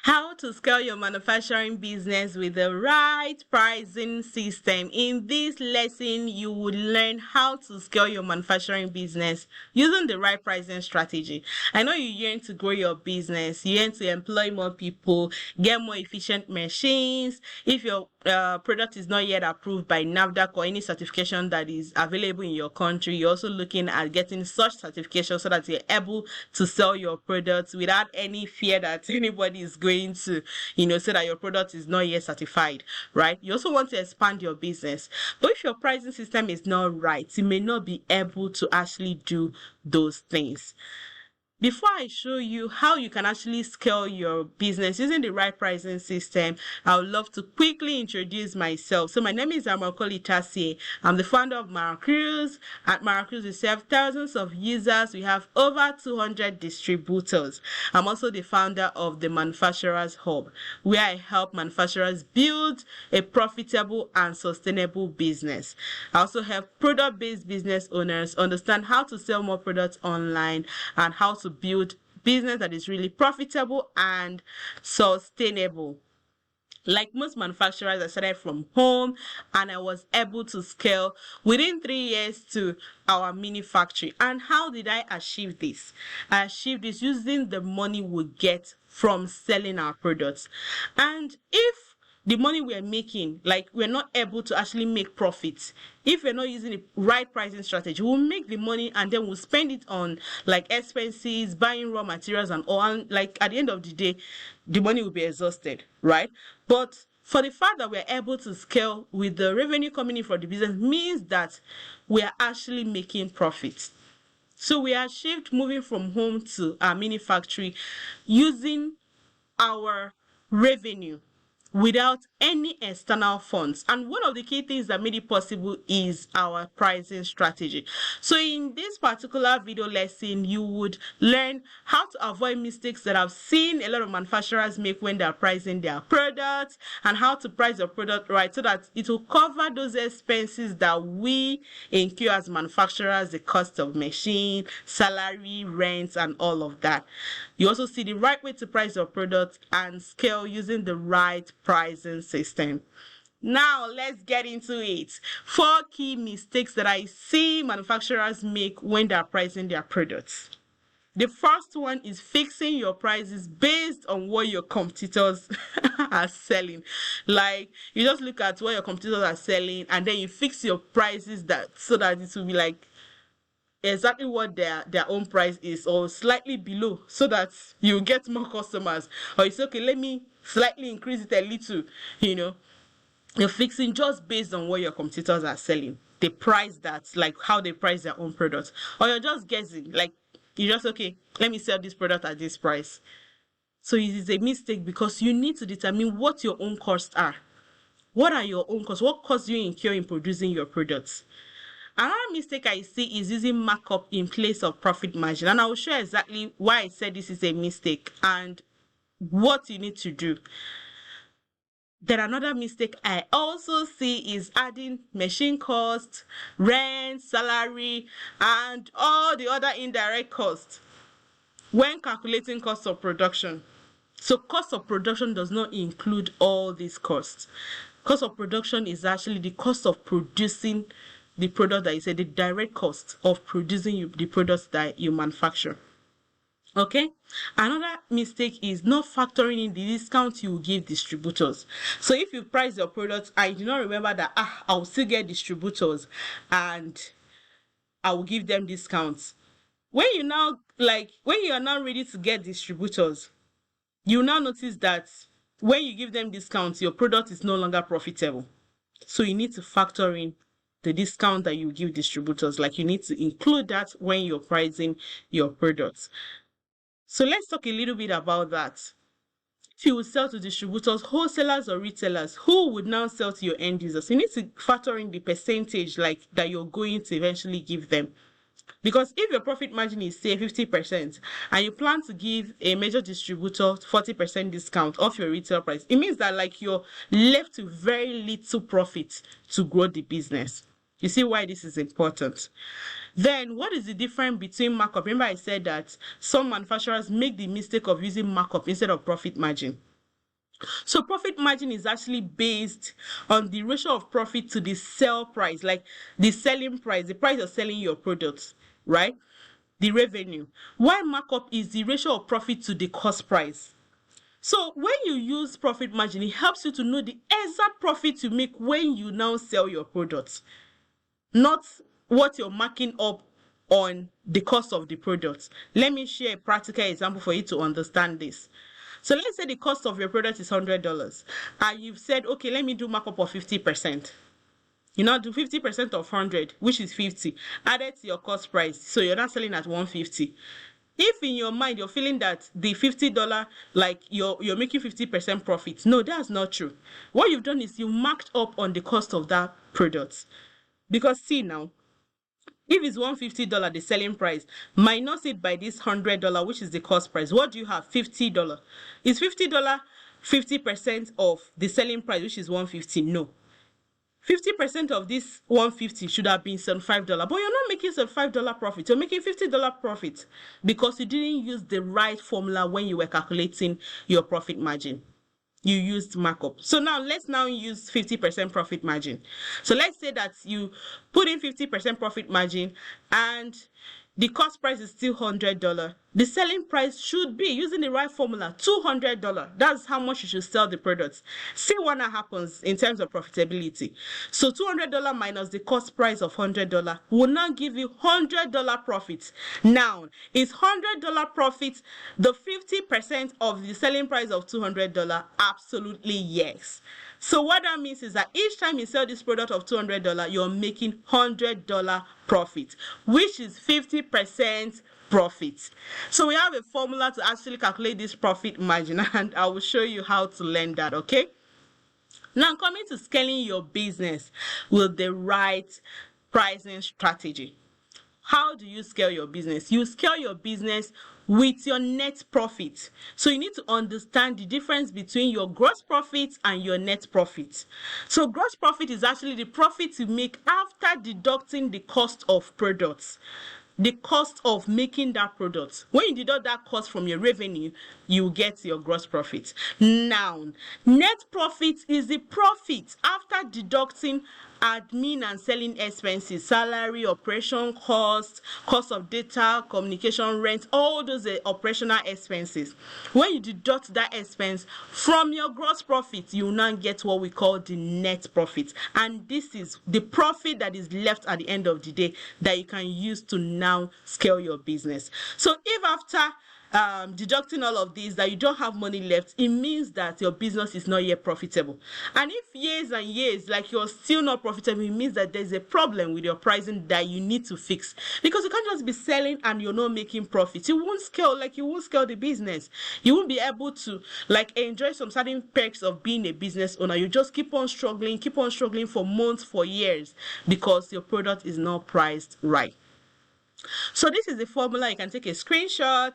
How to scale your manufacturing business with the right pricing system. In this lesson, you will learn how to scale your manufacturing business using the right pricing strategy. I know you yearn to grow your business, you yearn to employ more people, get more efficient machines. If your product is not yet approved by NAFDAC or any certification that is available in your country, you're also looking at getting such certification so that you're able to sell your products without any fear that anybody is going to, say that your product is not yet certified, right? You also want to expand your business. But if your pricing system is not right, you may not be able to actually do those things. Before I show you how you can actually scale your business using the right pricing system, I would love to quickly introduce myself. So my name is Amakoli Tasie. I'm the founder of Maracruz. At Maracruz, we serve thousands of users. We have over 200 distributors. I'm also the founder of the Manufacturers Hub, where I help manufacturers build a profitable and sustainable business. I also help product-based business owners understand how to sell more products online and how to build business that is really profitable and sustainable. Like most manufacturers, I started from home and I was able to scale within 3 years to our mini factory. And how did I achieve this? I achieved this using the money we get from selling our products. And if the money we're making, like we're not able to actually make profits, if we're not using the right pricing strategy, we'll make the money and then we'll spend it on like expenses, buying raw materials and all. And like at the end of the day, the money will be exhausted, right? But for the fact that we're able to scale with the revenue coming in from the business means that we are actually making profits. So we achieved moving from home to our mini factory using our revenue without any external funds. And one of the key things that made it possible is our pricing strategy. So in this particular video lesson, you would learn how to avoid mistakes that I've seen a lot of manufacturers make when they're pricing their products, and how to price your product right so that it will cover those expenses that we incur as manufacturers, the cost of machine, salary, rent, and all of that. You also see the right way to price your product and scale using the right pricing system. Now, let's get into it. 4 key mistakes that I see manufacturers make when they're pricing their products. The first one is fixing your prices based on what your competitors are selling. Like, you just look at what your competitors are selling and then you fix your prices that so that it will be like exactly what their own price is or slightly below so that you get more customers. Or it's okay, let me slightly increase it a little. You're fixing just based on what your competitors are selling, the price, that's like how they price their own products. Or you're just guessing, like you just, okay, let me sell this product at this price. So it is a mistake because you need to determine what your own costs are. What are your own costs? What costs you incur in producing your products? Another mistake I see is using markup in place of profit margin. And I will show exactly why I said this is a mistake and what you need to do. Then another mistake I also see is adding machine cost, rent, salary, and all the other indirect costs when calculating cost of production. So cost of production does not include all these costs. Cost of production is actually the cost of producing the product that you say, the direct cost of producing the products that you manufacture. Okay, another mistake is not factoring in the discount you will give distributors. So if you price your products, I do not remember that I will still get distributors and I will give them discounts. When you are now ready to get distributors, you now notice that when you give them discounts, your product is no longer profitable. So you need to factor in the discount that you give distributors. Like, you need to include that when you're pricing your products. So let's talk a little bit about that. If you would sell to distributors, wholesalers or retailers, who would now sell to your end users? You need to factor in the percentage like that you're going to eventually give them. Because if your profit margin is say 50% and you plan to give a major distributor 40% discount off your retail price, it means that like you're left with very little profit to grow the business. You see why this is important. Then what is the difference between markup? Remember I said that some manufacturers make the mistake of using markup instead of profit margin. So profit margin is actually based on the ratio of profit to the sell price, like the selling price, the price of selling your products, right? The revenue. While markup is the ratio of profit to the cost price. So when you use profit margin, it helps you to know the exact profit you make when you now sell your products, not what you're marking up on the cost of the product. Let me share a practical example for you to understand this. So let's say the cost of your product is $100 and you've said, okay, let me do markup of 50%. You now do 50% of 100, which is 50, added to your cost price. So you're not selling at 150. If in your mind you're feeling that the $50, like you're making 50% profit, no, that's not true. What you've done is you marked up on the cost of that product. Because see now, if it's $150 the selling price, minus it by this $100, which is the cost price, what do you have? $50. Is $50 50% of the selling price, which is $150? No. 50% of this $150 should have been $75, but you're not making $75 profit. You're making $50 profit because you didn't use the right formula when you were calculating your profit margin. You used markup. So now let's now use 50% profit margin. So let's say that you put in 50% profit margin and the cost price is still $100. The selling price should be, using the right formula, $200. That's how much you should sell the products. See what now happens in terms of profitability. So $200 minus the cost price of $100 will now give you $100 profit. Now, is $100 profit the 50% of the selling price of $200? Absolutely yes. So what that means is that each time you sell this product of $200, you're making $100 profit, which is 50% profit. So we have a formula to actually calculate this profit margin, and I will show you how to learn that, okay? Now, coming to scaling your business with the right pricing strategy. How do you scale your business? You scale your business with your net profit. So you need to understand the difference between your gross profit and your net profit. So gross profit is actually the profit you make after deducting the cost of products, the cost of making that product. When you deduct that cost from your revenue, you get your gross profit. Now, net profit is the profit after deducting admin and selling expenses, salary, operation cost, cost of data, communication, rent, all those operational expenses. When you deduct that expense from your gross profit, you will now get what we call the net profit. And this is the profit that is left at the end of the day that you can use to now scale your business. So if after deducting all of these that you don't have money left, it means that your business is not yet profitable. And if years and years like you're still not profitable, it means that there's a problem with your pricing that you need to fix, because you can't just be selling and you're not making profit. You won't scale, the business. You won't be able to enjoy some certain perks of being a business owner. You just keep on struggling for months, for years, because your product is not priced right. So this is the formula. You can take a screenshot.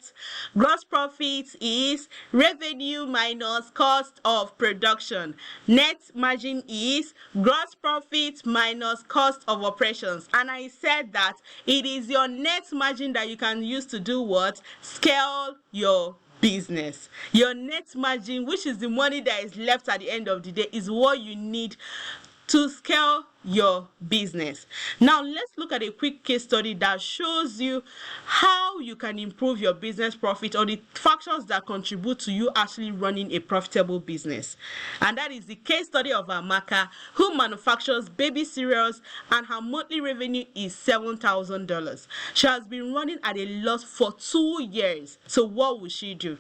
Gross profit is revenue minus cost of production. Net margin is gross profit minus cost of operations. And I said that it is your net margin that you can use to do what? Scale your business. Your net margin, which is the money that is left at the end of the day, is what you need to scale your business. Now let's look at a quick case study that shows you how you can improve your business profit, or the factors that contribute to you actually running a profitable business. And that is the case study of Amaka, who manufactures baby cereals, and her monthly revenue is $7,000. She has been running at a loss for 2 years. So what will she do?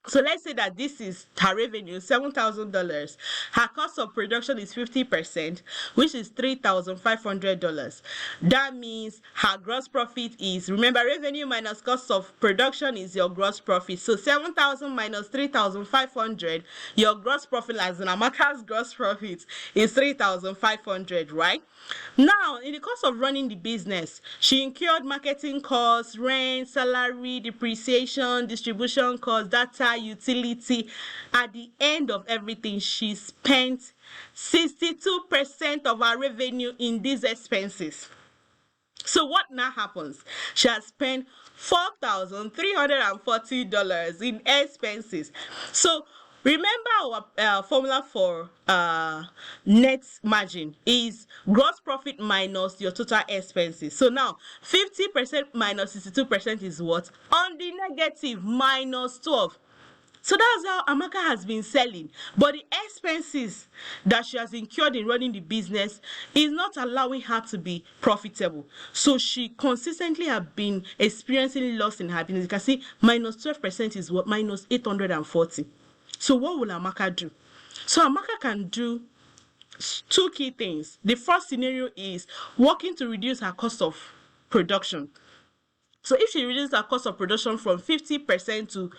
So let's say that this is her revenue, $7,000. Her cost of production is 50%, which is $3,500. That means her gross profit is, remember, revenue minus cost of production is your gross profit. So 7,000 minus 3,500, your gross profit, as in Amaka's gross profit, is 3,500, right? Now, in the course of running the business, she incurred marketing costs, rent, salary, depreciation, distribution costs, data, utility. At the end of everything, she spent 62% of her revenue in these expenses. So what now happens? She has spent $4,340 in expenses. So remember our formula for net margin is gross profit minus your total expenses. So now 50% minus 62% is what? On the negative, minus 12. So that's how Amaka has been selling. But the expenses that she has incurred in running the business is not allowing her to be profitable. So she consistently has been experiencing loss in her business. You can see minus 12% is what? Minus 840. So what will Amaka do? So Amaka can do two key things. The first scenario is working to reduce her cost of production. So if she reduces her cost of production from 50% to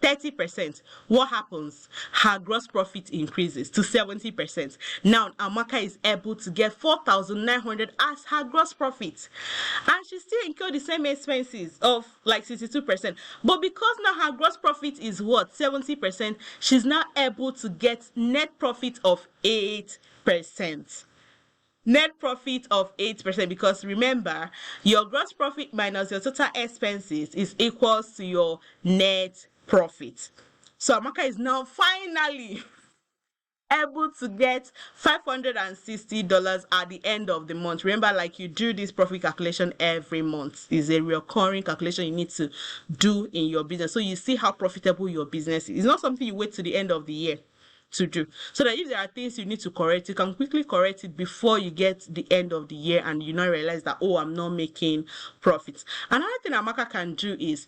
30%, what happens? Her gross profit increases to 70%. Now Amaka is able to get 4,900 as her gross profit. And she still incurred the same expenses of like 62%. But because now her gross profit is what? 70%, she's now able to get net profit of 8%. Net profit of 8%, because remember, your gross profit minus your total expenses is equals to your net profit. So Amaka is now finally able to get $560 at the end of the month. Remember, like you do this profit calculation every month. It's a recurring calculation you need to do in your business. So you see how profitable your business is. It's not something you wait to the end of the year to do, so that if there are things you need to correct, you can quickly correct it before you get the end of the year and you not realize that, oh, I'm not making profits. Another thing Amaka can do is,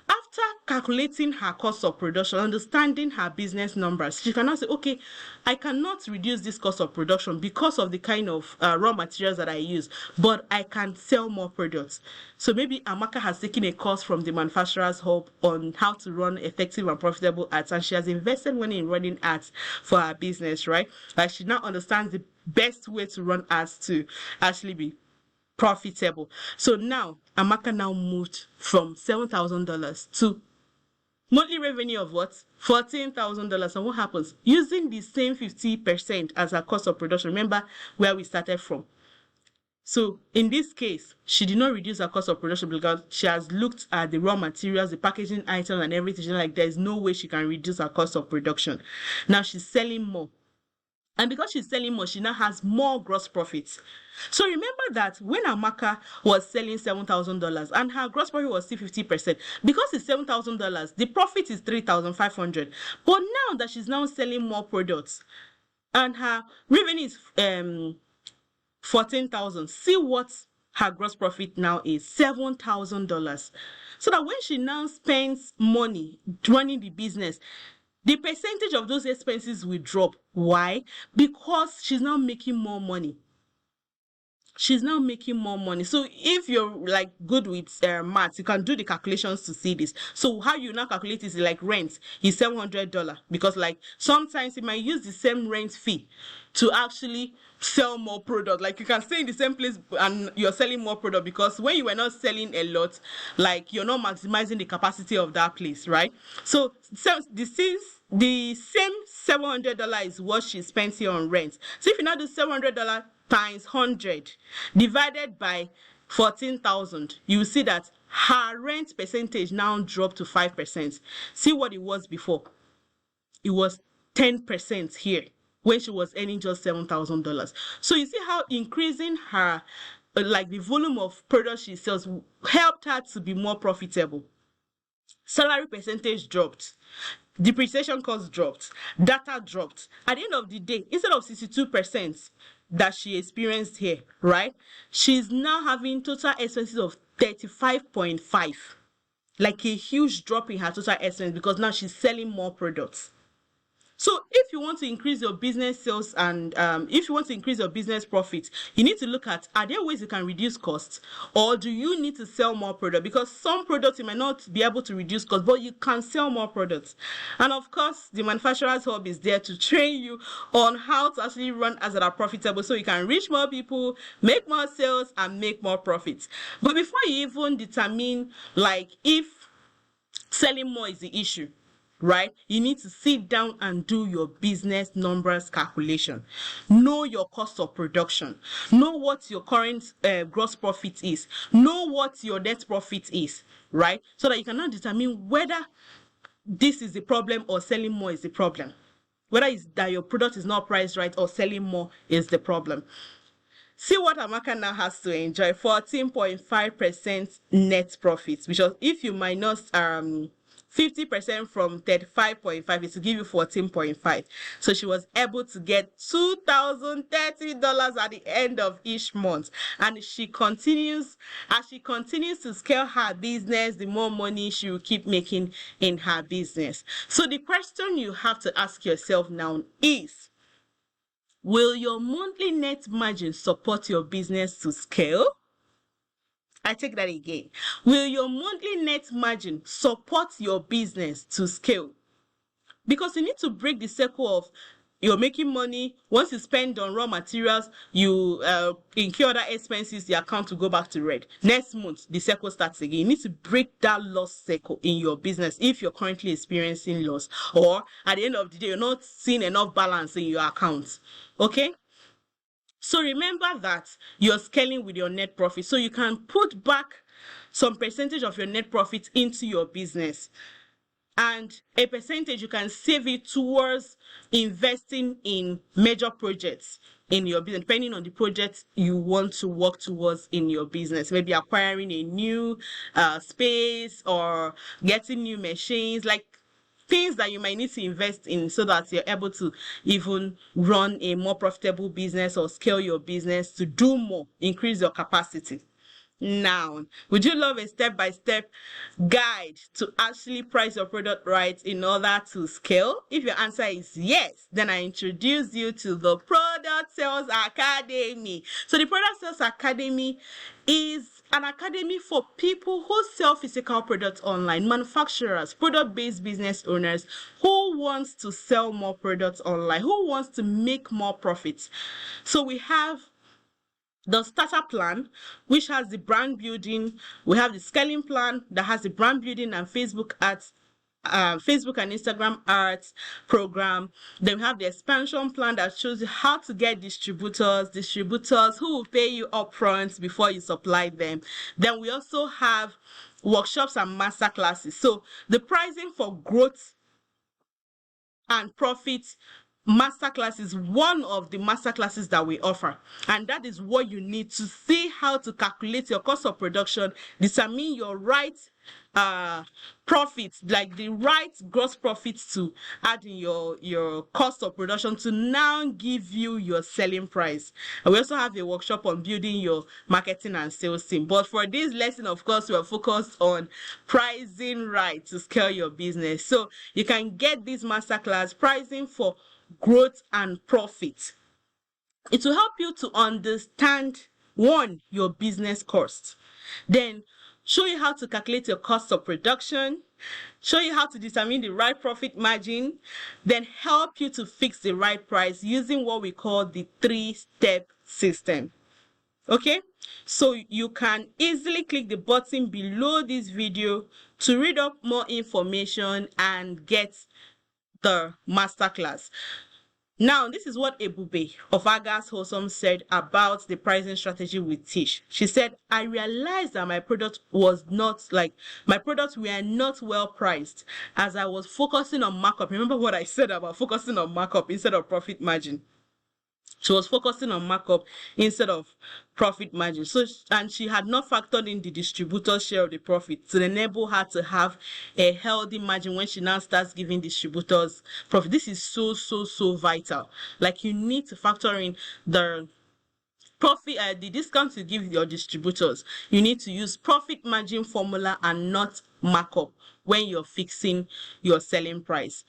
after calculating her cost of production, understanding her business numbers, she cannot say, okay, I cannot reduce this cost of production because of the kind of raw materials that I use, but I can sell more products. So maybe Amaka has taken a course from the Manufacturers Hub on how to run effective and profitable ads, and she has invested money in running ads for her business, right? Like she now understands the best way to run ads to actually be profitable. So now Amaka now moved from $7,000 to monthly revenue of what? $14,000. And what happens? Using the same 50% as her cost of production. Remember where we started from. So in this case, she did not reduce her cost of production because she has looked at the raw materials, the packaging items, and everything. She's like, there's no way she can reduce her cost of production. Now she's selling more. And because she's selling more, she now has more gross profits. So remember that when Amaka was selling $7,000 and her gross profit was still 50%, because it's $7,000, the profit is $3,500. But now that she's now selling more products and her revenue is 14,000, see what her gross profit now is? $7,000. So that when she now spends money running the business, the percentage of those expenses will drop. Why? Because she's now making more money. She's now making more money. So if you're like good with maths, you can do the calculations to see this. So how you now calculate is like rent is $700, because like sometimes you might use the same rent fee to actually sell more product. Like you can stay in the same place and you're selling more product, because when you were not selling a lot, like you're not maximizing the capacity of that place, right? So the same $700 is what she spends here on rent. So if you now do $700 times 100 divided by 14,000, you will see that her rent percentage now dropped to 5%. See what it was before? It was 10% here when she was earning just $7,000. So you see how increasing her like the volume of products she sells helped her to be more profitable. Salary percentage dropped. Depreciation cost dropped. Data dropped. At the end of the day, instead of 62% that she experienced here, right? She's now having total expenses of 35.5. Like a huge drop in her total expense, because now she's selling more products. So if you want to increase your business sales and if you want to increase your business profits, you need to look at, are there ways you can reduce costs, or do you need to sell more product? Because some products you might not be able to reduce costs, but you can sell more products. And of course, the Manufacturers Hub is there to train you on how to actually run ads that are profitable, so you can reach more people, make more sales, and make more profits. But before you even determine like if selling more is the issue, right? You need to sit down and do your business numbers calculation. Know your cost of production. Know what your current gross profit is. Know what your net profit is, right? So that you can now determine whether this is the problem or selling more is the problem. Whether it's that your product is not priced right or selling more is the problem. See what Amaka now has to enjoy: 14.5% net profit, which was, if you minus 50% from 35.5, it will give you 14.5. So she was able to get $2,030 at the end of each month. And as she continues to scale her business, the more money she will keep making in her business. So the question you have to ask yourself now is, will your monthly net margin support your business to scale? I take that again. Will your monthly net margin support your business to scale? Because you need to break the circle of you're making money. Once you spend on raw materials, you incur other expenses, the account will go back to red. Next month, the circle starts again. You need to break that loss circle in your business if you're currently experiencing loss, or at the end of the day, you're not seeing enough balance in your account. Okay? So remember that you're scaling with your net profit. So you can put back some percentage of your net profit into your business. And a percentage you can save it towards investing in major projects in your business, depending on the project you want to work towards in your business. Maybe acquiring a new space or getting new machines, like things that you might need to invest in so that you're able to even run a more profitable business or scale your business to do more, increase your capacity. Now, would you love a step-by-step guide to actually price your product right in order to scale? If your answer is yes, then I introduce you to the Product Sales Academy. So the Product Sales Academy is an academy for people who sell physical products online, manufacturers, product-based business owners who wants to sell more products online, who wants to make more profits. So we have the starter plan, which has the brand building. We have the scaling plan that has the brand building and Facebook ads, Facebook and Instagram ads program. Then we have the expansion plan that shows you how to get distributors who will pay you upfront before you supply them. Then we also have workshops and master classes. So the pricing for growth and profit masterclass is one of the masterclasses that we offer, and that is what you need to see how to calculate your cost of production, determine your right profits, like the right gross profits to add in your cost of production to now give you your selling price. And we also have a workshop on building your marketing and sales team. But for this lesson, of course, we are focused on pricing right to scale your business. So you can get this masterclass, pricing for growth and profit. It will help you to understand, one, your business cost, then show you how to calculate your cost of production, show you how to determine the right profit margin, then help you to fix the right price using what we call the 3-step system. Okay, so you can easily click the button below this video to read up more information and get the masterclass. Now, this is what Ebube of Agas Wholesome said about the pricing strategy we teach. She said, I realized that my products were not well priced as I was focusing on markup. Remember what I said about focusing on markup instead of profit margin? She was focusing on markup instead of profit margin. So, and she had not factored in the distributor's share of the profit to enable her to have a healthy margin when she now starts giving distributors profit. This is so vital. Like, you need to factor in the profit, the discount you give your distributors. You need to use profit margin formula and not markup when you're fixing your selling price.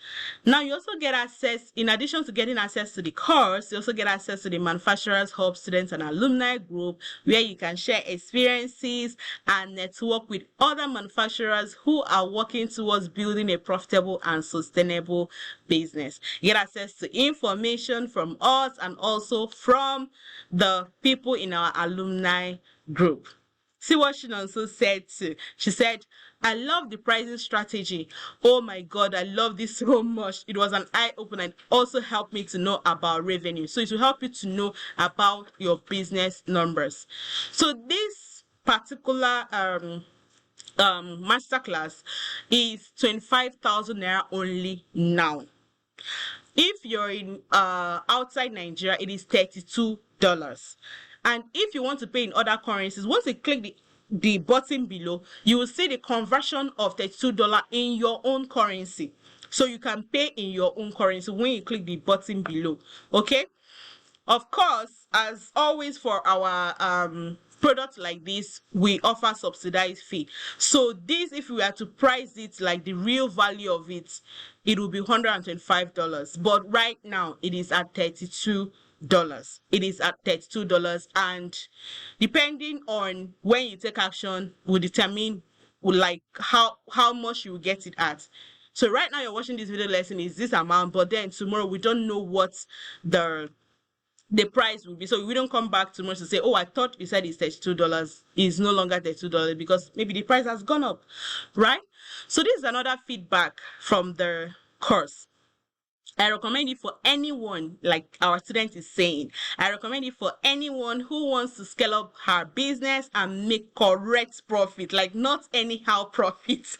Now, you also get access, in addition to getting access to the course, you also get access to the Manufacturers Hub Students and Alumni Group, where you can share experiences and network with other manufacturers who are working towards building a profitable and sustainable business. You get access to information from us and also from the people in our alumni group. See what she also said too. She said, I love the pricing strategy. Oh my God, I love this so much. It was an eye opener. It also helped me to know about revenue. So it will help you to know about your business numbers. So this particular masterclass is 25,000 naira only now. If you're in outside Nigeria, it is $32. And if you want to pay in other currencies, once you click the button below, you will see the conversion of $32 in your own currency. So you can pay in your own currency when you click the button below. Okay? Of course, as always for our products like this, we offer subsidized fee. So this, if we were to price it like the real value of it, it will be $125. But right now it is at $32. It is at $32, and depending on when you take action will determine like how much you will get it at. So right now you're watching this video lesson is this amount, but then tomorrow we don't know what the price will be. So we don't come back tomorrow to say, oh, I thought you said it's $32. It's no longer $32 because maybe the price has gone up, right? So this is another feedback from the course. I recommend it for anyone, like our student is saying. I recommend it for anyone who wants to scale up her business and make correct profit, like not anyhow profit,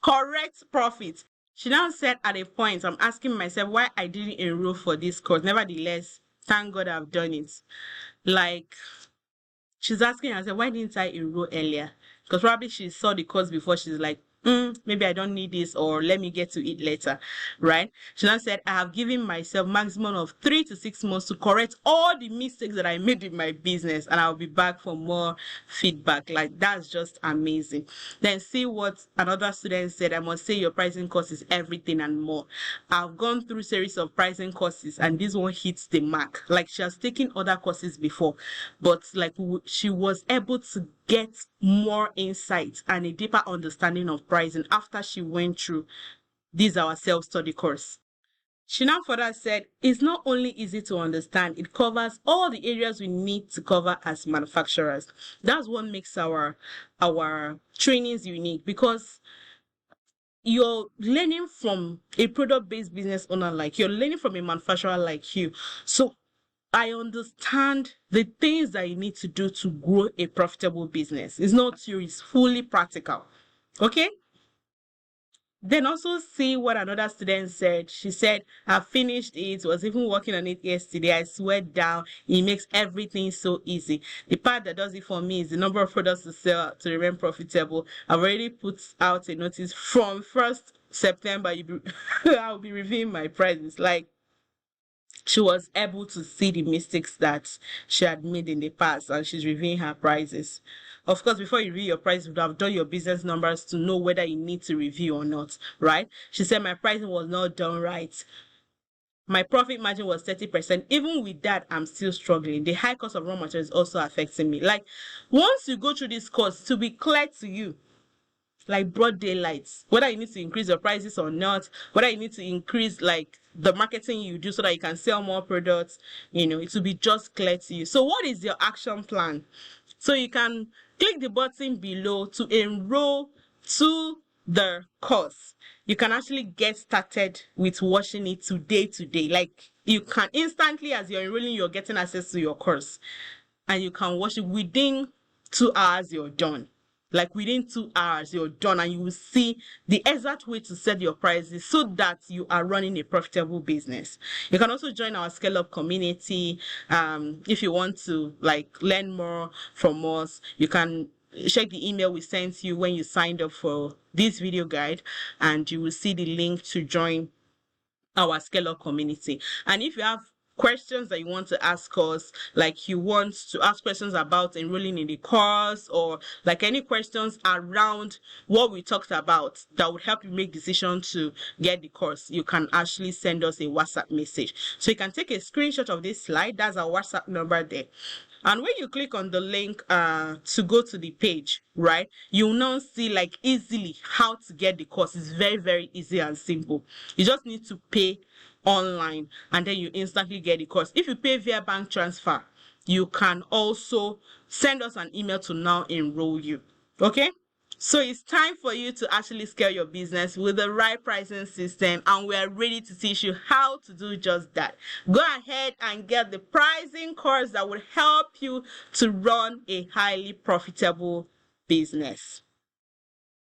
correct profit. She now said at a point, I'm asking myself why I didn't enroll for this course. Nevertheless, thank God I've done it. Like, she's asking herself, why didn't I enroll earlier? Because probably she saw the course before. She's like, maybe I don't need this, or let me get to it later, right? She now said, I have given myself maximum of 3 to 6 months to correct all the mistakes that I made in my business, and I'll be back for more feedback. Like, that's just amazing. Then see what another student said. I must say your pricing course is everything and more. I've gone through series of pricing courses, and this one hits the mark. Like, she has taken other courses before, but like she was able to get more insight and a deeper understanding of pricing after she went through this our self-study course. She now further said, it's not only easy to understand, it covers all the areas we need to cover as manufacturers. That's what makes our trainings unique, because you're learning from a product-based business owner like you're learning from a manufacturer like you. So I understand the things that you need to do to grow a profitable business. It's not theory, it's fully practical. Okay? Then also see what another student said. She said, I finished it, was even working on it yesterday. I swear down, it makes everything so easy. The part that does it for me is the number of products to sell to remain profitable. I've already put out a notice from 1st September. I'll be reviewing my prices. Like, she was able to see the mistakes that she had made in the past, and she's reviewing her prices. Of course, before you review your price, you would have done your business numbers to know whether you need to review or not, right? She said my pricing was not done right. My profit margin was 30%. Even with that, I'm still struggling. The high cost of raw materials is also affecting me. Like, once you go through this course, to be clear to you, like broad daylight, whether you need to increase your prices or not, whether you need to increase like the marketing you do so that you can sell more products, it will be just clear to you. So what is your action plan? So you can click the button below to enroll to the course. You can actually get started with watching it today. Like, you can instantly, as you're enrolling, you're getting access to your course, and you can watch it within 2 hours. You're done. Like, within 2 hours, you're done, and you will see the exact way to set your prices so that you are running a profitable business. You can also join our Scale Up community. If you want to like learn more from us, you can check the email we sent you when you signed up for this video guide, and you will see the link to join our Scale Up community. And if you have questions that you want to ask us, like you want to ask questions about enrolling in the course, or like any questions around what we talked about that would help you make decision to get the course, you can actually send us a WhatsApp message. So you can take a screenshot of this slide. That's our WhatsApp number there. And when you click on the link to go to the page, right, you'll now see like easily how to get the course. It's very, very easy and simple. You just need to pay online, and then you instantly get the course. If you pay via bank transfer, you can also send us an email to now enroll you. Okay? So it's time for you to actually scale your business with the right pricing system, and we are ready to teach you how to do just that. Go ahead and get the pricing course that will help you to run a highly profitable business.